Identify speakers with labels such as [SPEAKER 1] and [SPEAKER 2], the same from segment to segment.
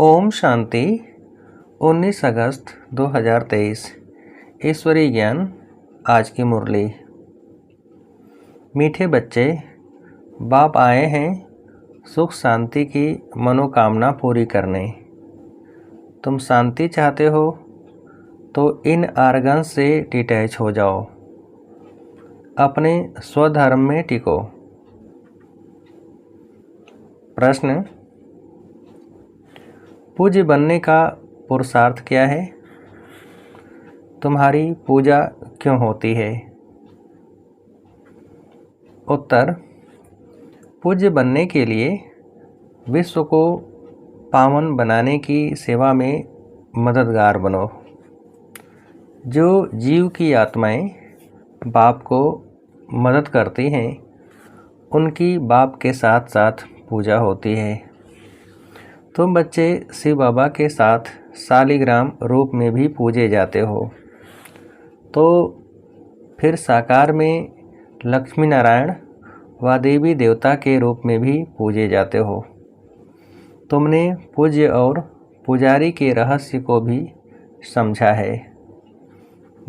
[SPEAKER 1] ओम शांति। 19 अगस्त 2023 ईश्वरीय ज्ञान। आज की मुरली। मीठे बच्चे, बाप आए हैं सुख शांति की मनोकामना पूरी करने। तुम शांति चाहते हो तो इन आर्गन से डिटैच हो जाओ, अपने स्वधर्म में टिको। प्रश्न: पूज्य बनने का पुरुषार्थ क्या है? तुम्हारी पूजा क्यों होती है? उत्तर: पूज्य बनने के लिए विश्व को पावन बनाने की सेवा में मददगार बनो। जो जीव की आत्माएं बाप को मदद करती हैं, उनकी बाप के साथ साथ पूजा होती है। तुम बच्चे शिव बाबा के साथ शालिग्राम रूप में भी पूजे जाते हो, तो फिर साकार में लक्ष्मी नारायण व देवी देवता के रूप में भी पूजे जाते हो। तुमने पूज्य और पुजारी के रहस्य को भी समझा है।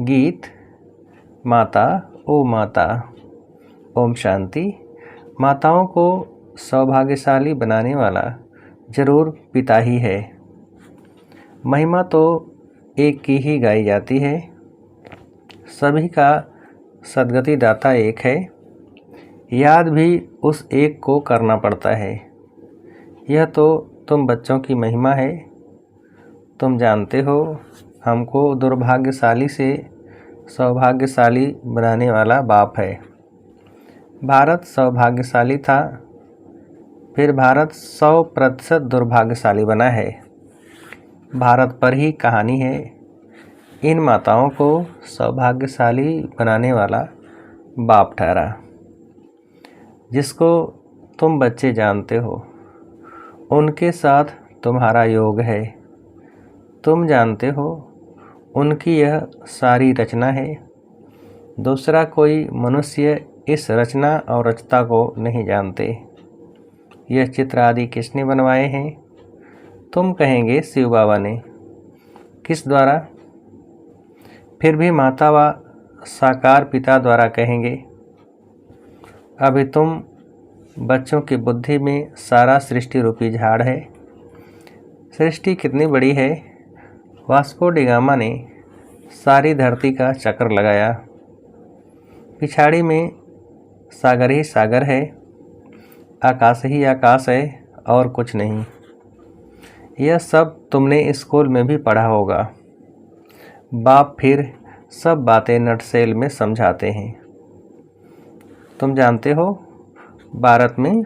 [SPEAKER 1] गीत। माता ओ माता। ओम शांति। माताओं को सौभाग्यशाली बनाने वाला जरूर पिता ही है। महिमा तो एक की ही गाई जाती है। सभी का सद्गति दाता एक है। याद भी उस एक को करना पड़ता है। यह तो तुम बच्चों की महिमा है। तुम जानते हो, हमको दुर्भाग्यशाली से सौभाग्यशाली बनाने वाला बाप है। भारत सौभाग्यशाली था, फिर भारत 100% दुर्भाग्यशाली बना है। भारत पर ही कहानी है। इन माताओं को सौभाग्यशाली बनाने वाला बाप ठहरा, जिसको तुम बच्चे जानते हो। उनके साथ तुम्हारा योग है। तुम जानते हो, उनकी यह सारी रचना है। दूसरा कोई मनुष्य इस रचना और रचता को नहीं जानते। यह चित्र आदि किसने बनवाए हैं? तुम कहेंगे शिव बाबा ने। किस द्वारा? फिर भी माता व साकार पिता द्वारा कहेंगे। अभी तुम बच्चों की बुद्धि में सारा सृष्टि रूपी झाड़ है। सृष्टि कितनी बड़ी है? वास्को डी गामा ने सारी धरती का चक्कर लगाया। पिछाड़ी में सागर ही सागर है, आकाश ही आकाश है और कुछ नहीं। यह सब तुमने स्कूल में भी पढ़ा होगा। बाप फिर सब बातें नटसेल में समझाते हैं। तुम जानते हो, भारत में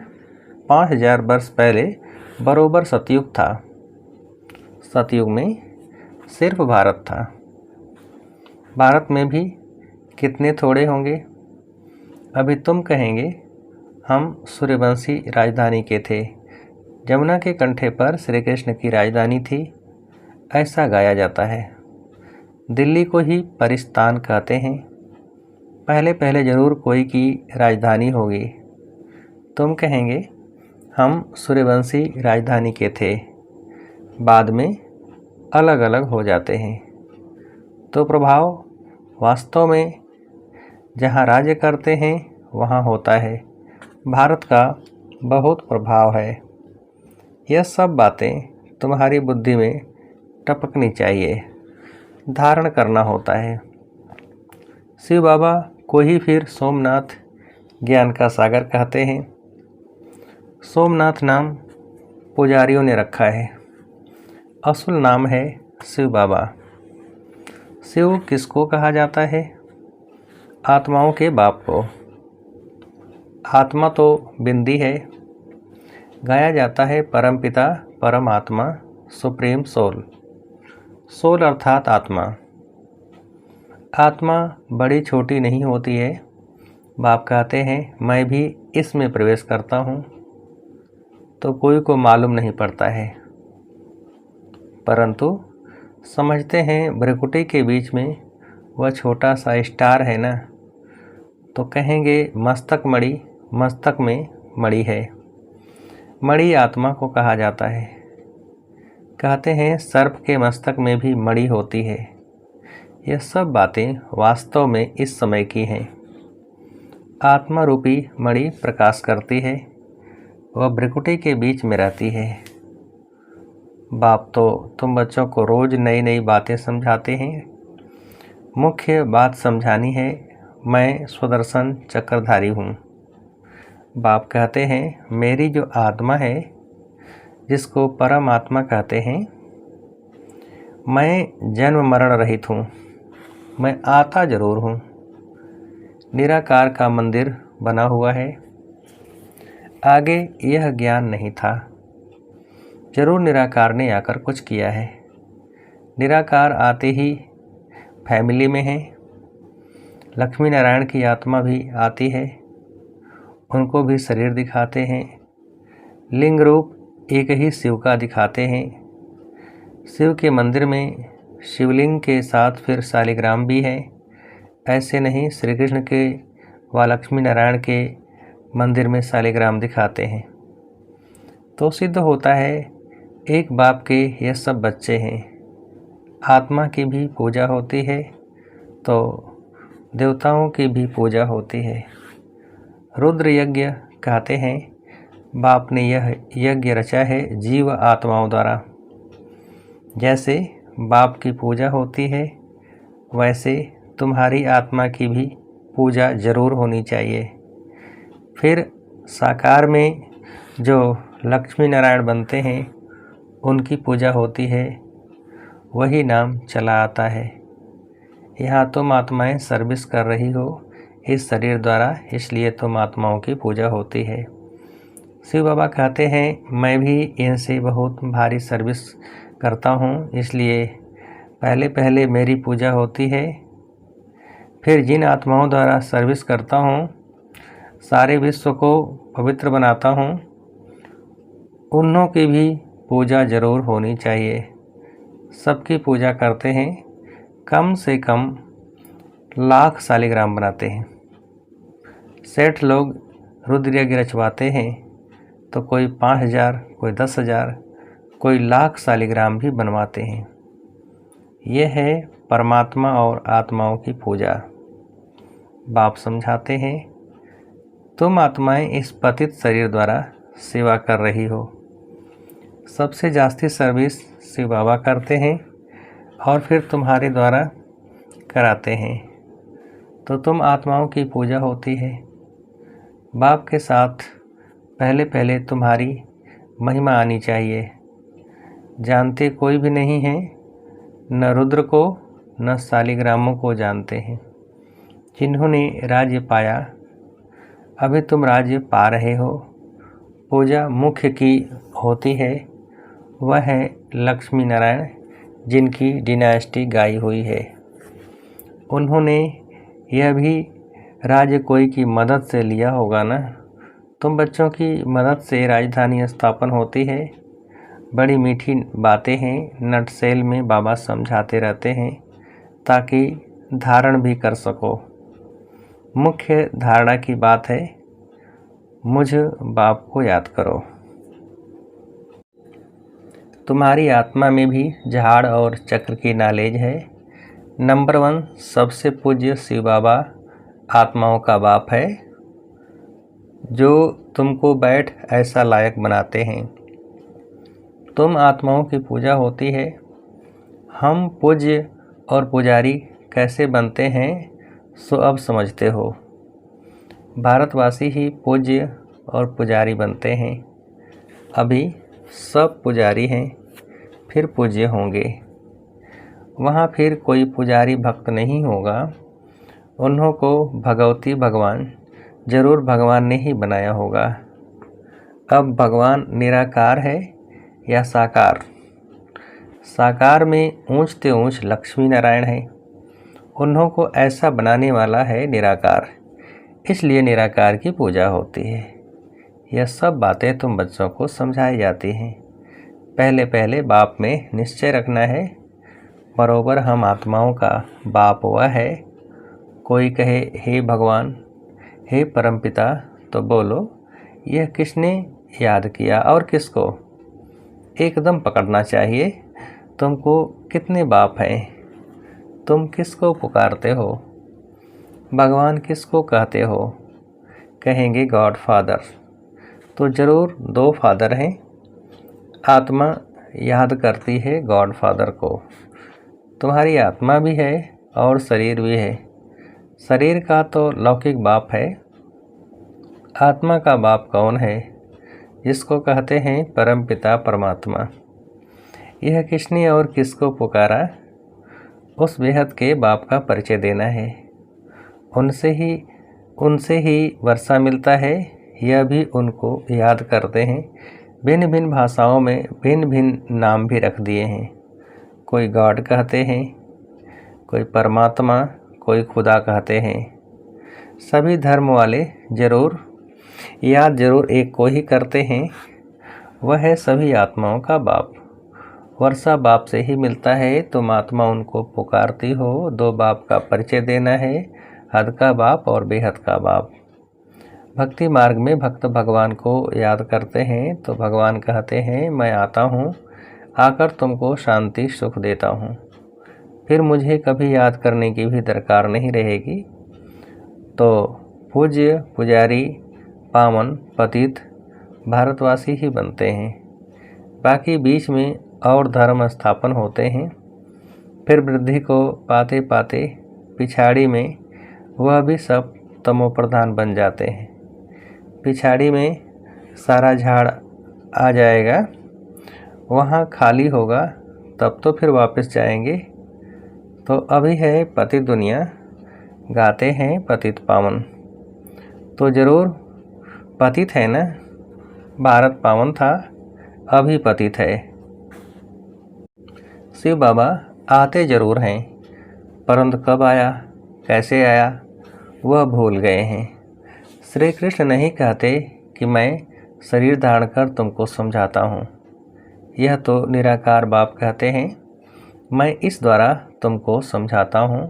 [SPEAKER 1] 5000 वर्ष पहले बरोबर सतयुग था। सतयुग में सिर्फ भारत था। भारत में भी कितने थोड़े होंगे। अभी तुम कहेंगे, हम सूर्यवंशी राजधानी के थे। जमुना के कंठे पर श्री कृष्ण की राजधानी थी, ऐसा गाया जाता है। दिल्ली को ही परिस्तान कहते हैं। पहले पहले जरूर कोई की राजधानी होगी। तुम कहेंगे, हम सूर्यवंशी राजधानी के थे, बाद में अलग अलग हो जाते हैं। तो प्रभाव वास्तव में जहाँ राज्य करते हैं वहाँ होता है। भारत का बहुत प्रभाव है। यह सब बातें तुम्हारी बुद्धि में टपकनी चाहिए, धारण करना होता है। शिव बाबा को ही फिर सोमनाथ ज्ञान का सागर कहते हैं। सोमनाथ नाम पुजारियों ने रखा है। असल नाम है शिव बाबा। शिव किसको कहा जाता है? आत्माओं के बाप को। आत्मा तो बिंदी है। गाया जाता है परमपिता परमात्मा सुप्रीम सोल। सोल अर्थात आत्मा। आत्मा बड़ी छोटी नहीं होती है। बाप कहते हैं, मैं भी इसमें प्रवेश करता हूँ, तो कोई को मालूम नहीं पड़ता है। परंतु समझते हैं भ्रिकुटी के बीच में वह छोटा सा स्टार है ना, तो कहेंगे मस्तक मणि, मस्तक में मणि है। मणि आत्मा को कहा जाता है। कहते हैं सर्प के मस्तक में भी मणि होती है। यह सब बातें वास्तव में इस समय की हैं। आत्मा रूपी मणि प्रकाश करती है, वह भ्रिकुटी के बीच में रहती है। बाप तो तुम बच्चों को रोज नई नई बातें समझाते हैं। मुख्य बात समझानी है, मैं स्वदर्शन चक्रधारी हूँ। बाप कहते हैं मेरी जो आत्मा है, जिसको परम आत्मा कहते हैं, मैं जन्म मरण रहित हूँ। मैं आता जरूर हूँ। निराकार का मंदिर बना हुआ है। आगे यह ज्ञान नहीं था। जरूर निराकार ने आकर कुछ किया है। निराकार आते ही फैमिली में है। लक्ष्मी नारायण की आत्मा भी आती है, उनको भी शरीर दिखाते हैं। लिंग रूप एक ही शिव का दिखाते हैं। शिव के मंदिर में शिवलिंग के साथ फिर शालिग्राम भी है। ऐसे नहीं श्री कृष्ण के व लक्ष्मी नारायण के मंदिर में शालिग्राम दिखाते हैं। तो सिद्ध होता है एक बाप के ये सब बच्चे हैं। आत्मा की भी पूजा होती है तो देवताओं की भी पूजा होती है। रुद्र यज्ञ कहते हैं बाप ने यह यज्ञ रचा है जीव आत्माओं द्वारा। जैसे बाप की पूजा होती है, वैसे तुम्हारी आत्मा की भी पूजा जरूर होनी चाहिए। फिर साकार में जो लक्ष्मी नारायण बनते हैं, उनकी पूजा होती है, वही नाम चला आता है। यहाँ तुम आत्माएं सर्विस कर रही हो इस शरीर द्वारा, इसलिए तुम आत्माओं की पूजा होती है। शिव बाबा कहते हैं मैं भी इनसे बहुत भारी सर्विस करता हूँ, इसलिए पहले पहले मेरी पूजा होती है। फिर जिन आत्माओं द्वारा सर्विस करता हूँ, सारे विश्व को पवित्र बनाता हूँ, उन्हों की भी पूजा जरूर होनी चाहिए। सबकी पूजा करते हैं, कम से कम लाख शालिग्राम बनाते हैं। सेठ लोग रुद्र यज्ञ रचवाते हैं तो कोई 5000, कोई 10,000, कोई लाख शालिग्राम भी बनवाते हैं। यह है परमात्मा और आत्माओं की पूजा। बाप समझाते हैं तुम आत्माएं इस पतित शरीर द्वारा सेवा कर रही हो। सबसे जास्ती सर्विस शिव बाबा करते हैं और फिर तुम्हारे द्वारा कराते हैं, तो तुम आत्माओं की पूजा होती है। बाप के साथ पहले पहले तुम्हारी महिमा आनी चाहिए। जानते कोई भी नहीं है, न रुद्र को न शालिग्रामों को जानते हैं। जिन्होंने राज्य पाया, अभी तुम राज्य पा रहे हो। पूजा मुख्य की होती है, वह है लक्ष्मी नारायण, जिनकी डिनास्टी गाई हुई है। उन्होंने यह भी राज्य कोई की मदद से लिया होगा ना। तुम बच्चों की मदद से राजधानी स्थापन होती है। बड़ी मीठी बातें हैं, नटसेल में बाबा समझाते रहते हैं ताकि धारण भी कर सको। मुख्य धारणा की बात है, मुझ बाप को याद करो। तुम्हारी आत्मा में भी झाड़ और चक्र की नॉलेज है। नंबर 1 सबसे पूज्य शिव बाबा आत्माओं का बाप है, जो तुमको बैठ ऐसा लायक बनाते हैं। तुम आत्माओं की पूजा होती है। हम पूज्य और पुजारी कैसे बनते हैं, सो अब समझते हो। भारतवासी ही पूज्य और पुजारी बनते हैं। अभी सब पुजारी हैं, फिर पूज्य होंगे। वहाँ फिर कोई पुजारी भक्त नहीं होगा। उन्हों को भगवती भगवान जरूर भगवान ने ही बनाया होगा। अब भगवान निराकार है या साकार? साकार में ऊंचते ऊंच लक्ष्मी नारायण है। उन्हों को ऐसा बनाने वाला है निराकार, इसलिए निराकार की पूजा होती है। यह सब बातें तुम बच्चों को समझाई जाती हैं। पहले पहले बाप में निश्चय रखना है, बरोबर हम आत्माओं का बाप हुआ है। कोई कहे हे भगवान, हे परमपिता, तो बोलो यह किसने याद किया और किसको? एकदम पकड़ना चाहिए। तुमको कितने बाप हैं? तुम किसको पुकारते हो? भगवान किसको कहते हो? कहेंगे गॉड फादर। तो ज़रूर 2 फादर हैं। आत्मा याद करती है गॉड फादर को। तुम्हारी आत्मा भी है और शरीर भी है। शरीर का तो लौकिक बाप है। आत्मा का बाप कौन है? जिसको कहते हैं परमपिता परमात्मा। यह किसने और किसको पुकारा? उस बेहद के बाप का परिचय देना है। उनसे ही वर्षा मिलता है। यह भी उनको याद करते हैं। भिन्न भिन्न भाषाओं में भिन्न भिन्न नाम भी रख दिए हैं। कोई गॉड कहते हैं, कोई परमात्मा, कोई खुदा कहते हैं। सभी धर्म वाले जरूर एक को ही करते हैं। वह है सभी आत्माओं का बाप। वर्षा बाप से ही मिलता है। तुम आत्मा उनको पुकारती हो। 2 बाप का परिचय देना है, हद का बाप और बेहद का बाप। भक्ति मार्ग में भक्त भगवान को याद करते हैं तो भगवान कहते हैं मैं आता हूँ, आकर तुमको शांति सुख देता हूँ। फिर मुझे कभी याद करने की भी दरकार नहीं रहेगी। तो पूज्य, पुजारी, पावन, पतित भारतवासी ही बनते हैं। बाकी बीच में और धर्म स्थापन होते हैं। फिर वृद्धि को पाते पाते पिछाड़ी में वह भी सब तमोप्रधान बन जाते हैं। पिछाड़ी में सारा झाड़ आ जाएगा, वहाँ खाली होगा, तब तो फिर वापस जाएंगे। तो अभी है पतित दुनिया, गाते हैं पतित पावन। तो ज़रूर पतित है ना। भारत पावन था, अभी पतित है। शिव बाबा आते ज़रूर हैं, परंतु कब आया, कैसे आया, वह भूल गए हैं। श्री कृष्ण नहीं कहते कि मैं शरीर धारण कर तुमको समझाता हूँ। यह तो निराकार बाप कहते हैं मैं इस द्वारा तुमको समझाता हूँ।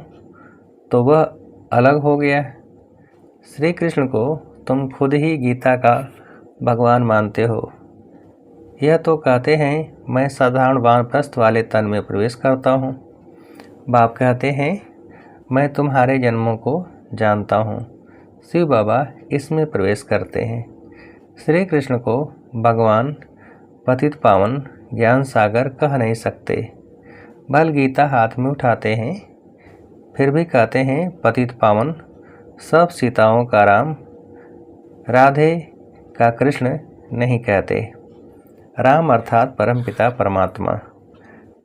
[SPEAKER 1] तो वह अलग हो गया। श्री कृष्ण को तुम खुद ही गीता का भगवान मानते हो। यह तो कहते हैं मैं साधारण वानप्रस्थ वाले तन में प्रवेश करता हूँ। बाप कहते हैं मैं तुम्हारे जन्मों को जानता हूँ। शिव बाबा इसमें प्रवेश करते हैं। श्री कृष्ण को भगवान, पतित पावन, ज्ञान सागर कह नहीं सकते। बल गीता हाथ में उठाते हैं, फिर भी कहते हैं पतित पावन, सब सीताओं का राम, राधे का कृष्ण नहीं कहते। राम अर्थात परमपिता परमात्मा।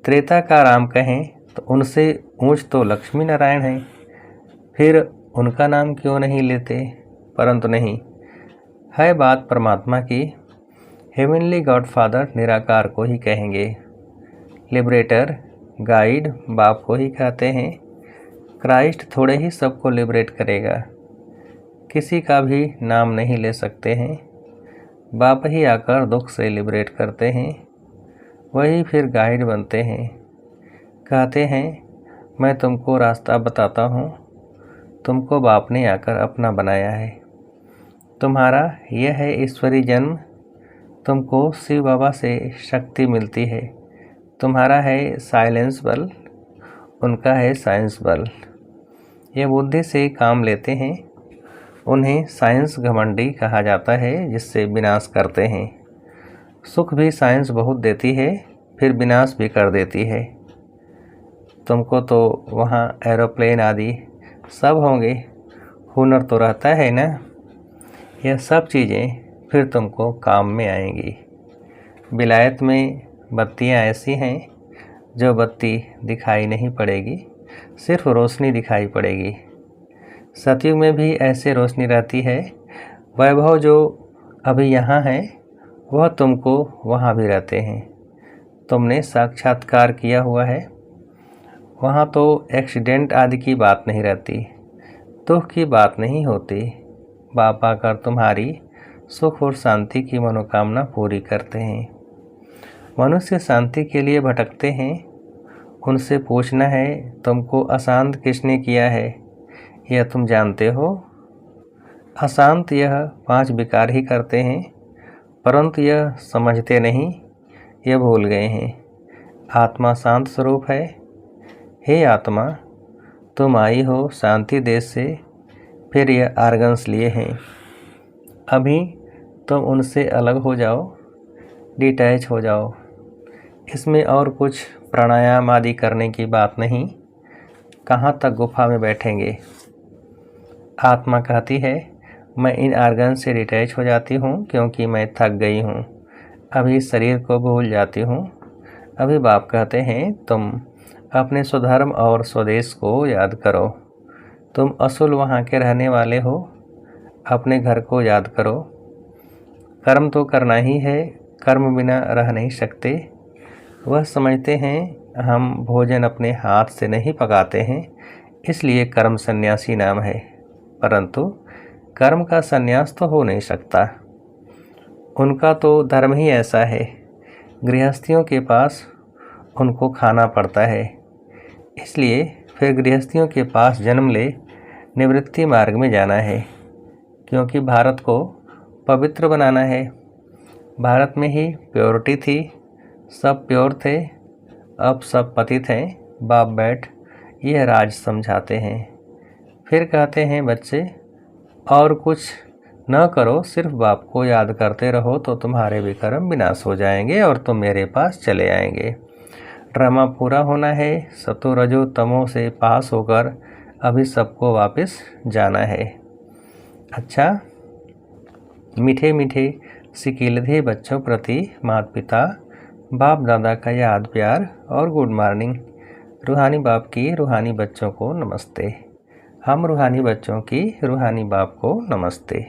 [SPEAKER 1] त्रेता का राम कहें तो उनसे ऊंच तो लक्ष्मी नारायण हैं, फिर उनका नाम क्यों नहीं लेते? परंतु नहीं, है बात परमात्मा की। हेवनली गॉड फादर निराकार को ही कहेंगे। लिबरेटर, गाइड बाप को ही कहते हैं। क्राइस्ट थोड़े ही सबको लिबरेट करेगा, किसी का भी नाम नहीं ले सकते हैं। बाप ही आकर दुख से लिबरेट करते हैं, वही फिर गाइड बनते हैं। कहते हैं मैं तुमको रास्ता बताता हूँ, तुमको बाप ने आकर अपना बनाया है। तुम्हारा यह है ईश्वरी जन्म, तुमको शिव बाबा से शक्ति मिलती है। तुम्हारा है साइलेंस बल, उनका है साइंस बल। ये बुद्धि से काम लेते हैं, उन्हें साइंस घमंडी कहा जाता है, जिससे विनाश करते हैं। सुख भी साइंस बहुत देती है, फिर विनाश भी कर देती है। तुमको तो वहाँ एरोप्लेन आदि सब होंगे, हुनर तो रहता है ना। यह सब चीज़ें फिर तुमको काम में आएंगी। विलायत में बत्तियाँ ऐसी हैं जो बत्ती दिखाई नहीं पड़ेगी, सिर्फ रोशनी दिखाई पड़ेगी। सतयुग में भी ऐसे रोशनी रहती है। वैभव जो अभी यहाँ है वह तुमको वहाँ भी रहते हैं। तुमने साक्षात्कार किया हुआ है, वहाँ तो एक्सीडेंट आदि की बात नहीं रहती, दुख की बात नहीं होती। बाप आकर तुम्हारी सुख और शांति की मनोकामना पूरी करते हैं। मनुष्य शांति के लिए भटकते हैं, उनसे पूछना है तुमको अशांत किसने किया है, यह तुम जानते हो? अशांत यह 5 विकार ही करते हैं, परंतु यह समझते नहीं ये भूल गए हैं। आत्मा शांत स्वरूप है। हे आत्मा, तुम आई हो शांति देश से, फिर ये आर्गन्स लिए हैं। अभी तुम उनसे अलग हो जाओ, डिटैच हो जाओ। इसमें और कुछ प्राणायाम आदि करने की बात नहीं। कहाँ तक गुफा में बैठेंगे। आत्मा कहती है, मैं इन आर्गन से डिटैच हो जाती हूँ क्योंकि मैं थक गई हूँ। अभी शरीर को भूल जाती हूँ। अभी बाप कहते हैं, तुम अपने स्वधर्म और स्वदेश को याद करो। तुम असूल वहाँ के रहने वाले हो। अपने घर को याद करो। कर्म तो करना ही है, कर्म बिना रह नहीं सकते। वह समझते हैं हम भोजन अपने हाथ से नहीं पकाते हैं, इसलिए कर्म सन्यासी नाम है। परंतु कर्म का सन्यास तो हो नहीं सकता। उनका तो धर्म ही ऐसा है। गृहस्थियों के पास उनको खाना पड़ता है, इसलिए फिर गृहस्थियों के पास जन्म ले निवृत्ति मार्ग में जाना है, क्योंकि भारत को पवित्र बनाना है। भारत में ही प्योरिटी थी, सब प्योर थे। अब सब पतित हैं। बाप बैठ यह राज समझाते हैं। फिर कहते हैं, बच्चे और कुछ न करो, सिर्फ बाप को याद करते रहो तो तुम्हारे भी कर्म विनाश हो जाएंगे और तुम मेरे पास चले आएंगे। ड्रामा पूरा होना है। सतो रजो तमो से पास होकर अभी सबको वापस जाना है। अच्छा, मीठे मीठे सिकीलधे बच्चों प्रति माता पिता बाप दादा का याद प्यार और गुड मॉर्निंग। रूहानी बाप की रूहानी बच्चों को नमस्ते। हम रूहानी बच्चों की रूहानी बाप को नमस्ते।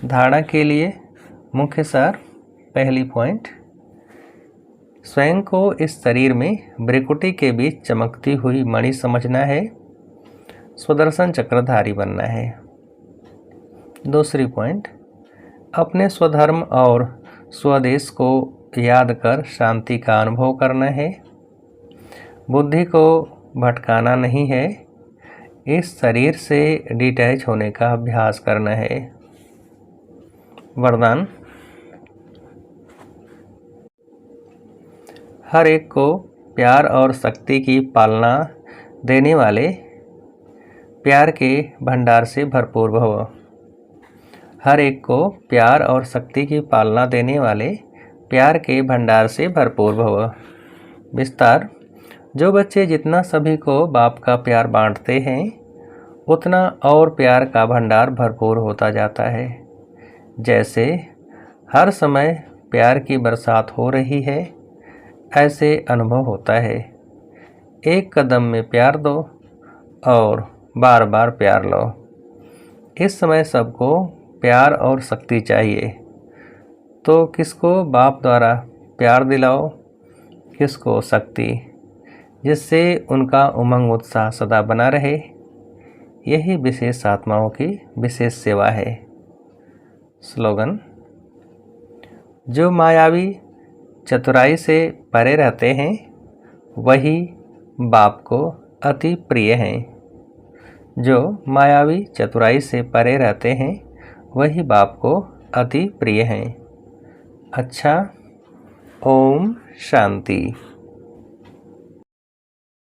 [SPEAKER 1] धारणा के लिए मुख्य सार। पहली पॉइंट, स्वयं को इस शरीर में भ्रिकुटी के बीच चमकती हुई मणि समझना है। स्वदर्शन चक्रधारी बनना है। दूसरी पॉइंट, अपने स्वधर्म और स्वदेश को याद कर शांति का अनुभव करना है। बुद्धि को भटकाना नहीं है। इस शरीर से डिटैच होने का अभ्यास करना है। वरदान, हर एक को प्यार और शक्ति की पालना देने वाले प्यार के भंडार से भरपूर भव। हर एक को प्यार और शक्ति की पालना देने वाले प्यार के भंडार से भरपूर भव। विस्तार, जो बच्चे जितना सभी को बाप का प्यार बांटते हैं, उतना और प्यार का भंडार भरपूर होता जाता है। जैसे हर समय प्यार की बरसात हो रही है, ऐसे अनुभव होता है। एक कदम में प्यार दो और बार बार प्यार लो। इस समय सबको प्यार और शक्ति चाहिए, तो किसको बाप द्वारा प्यार दिलाओ, किसको शक्ति, जिससे उनका उमंग उत्साह सदा बना रहे। यही विशेष आत्माओं की विशेष सेवा है। स्लोगन, जो मायावी चतुराई से परे रहते हैं, वही बाप को अति प्रिय हैं। जो मायावी चतुराई से परे रहते हैं, वही बाप को अति प्रिय हैं। अच्छा, ओम शांति।